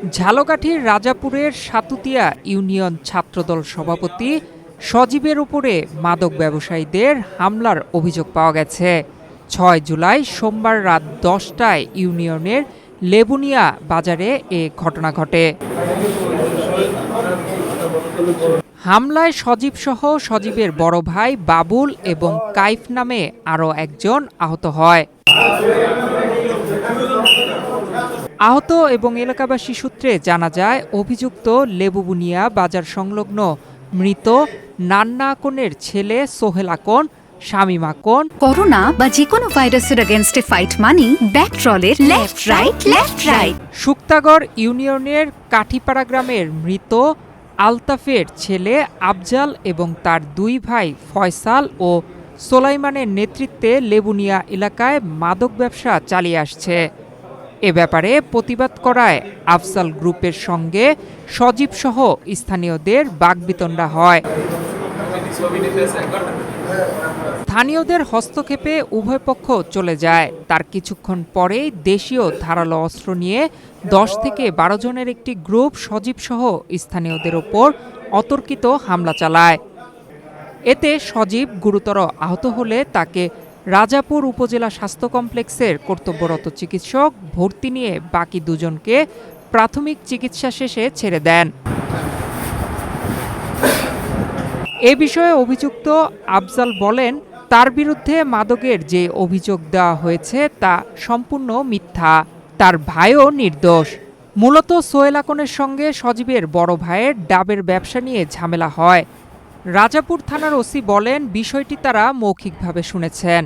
ঝালকাঠির রাজাপুরের সাতুতিয়া ইউনিয়ন ছাত্রদল সভাপতি সজীবের উপরে মাদক ব্যবসায়ীদের হামলার অভিযোগ পাওয়া গেছে। ৬ জুলাই সোমবার রাত ১০টায় ইউনিয়নের লেবুনিয়া বাজারে এ ঘটনা ঘটে। হামলায় সজীবসহ সজীবের বড় ভাই বাবুল এবং কাইফ নামে আরও একজন আহত হয়। আহত এবং এলাকাবাসী সূত্রে জানা যায়, অভিযুক্ত লেবুবুনিয়া বাজার সংলগ্ন মৃত নান্না আকনের ছেলে সোহেল আকন, শামীম আকন। করোনা বা যে কোনো ভাইরাসের এগেইনস্টে ফাইট মানি ব্যাকট্রলের লেফট রাইট। শুক্তাগড় ইউনিয়নের কাঠিপাড়া গ্রামের মৃত আলতাফের ছেলে আফজাল এবং তার দুই ভাই ফয়সাল ও সোলাইমানের নেতৃত্বে লেবুনিয়া এলাকায় মাদক ব্যবসা চালিয়ে আসছে। এ ব্যাপারে প্রতিবাদ করায় আফজাল গ্রুপের সঙ্গে সজীবসহ স্থানীয়দের বাকবিতণ্ডা হয়। স্থানীয়দের হস্তক্ষেপে উভয় পক্ষ চলে যায়। তার কিছুক্ষণ পরেই দেশীয় ধারালো অস্ত্র নিয়ে ১০ থেকে ১২ জনের একটি গ্রুপ সজীবসহ স্থানীয়দের ওপর অতর্কিত হামলা চালায়। এতে সজীব গুরুতর আহত হলে তাকে রাজাপুর উপজেলা স্বাস্থ্য কমপ্লেক্সের কর্তব্যরত চিকিৎসক ভর্তি নিয়ে বাকি দুজনকে প্রাথমিক চিকিৎসা শেষে ছেড়ে দেন। এ বিষয়ে অভিযুক্ত আফজাল বলেন, তার বিরুদ্ধে মাদকের যে অভিযোগ দেওয়া হয়েছে তা সম্পূর্ণ মিথ্যা। তার ভাইও নির্দোষ। মূলত সোহেল আকনের সঙ্গে সজীবের বড় ভাইয়ের ডাবের ব্যবসা নিয়ে ঝামেলা হয়। রাজাপুর থানার ওসি বলেন, বিষয়টি তারা মৌখিকভাবে শুনেছেন।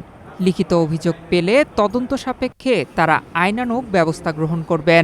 লিখিত অভিযোগ পেলে তদন্ত সাপেক্ষে তারা আইনানুগ ব্যবস্থা গ্রহণ করবেন।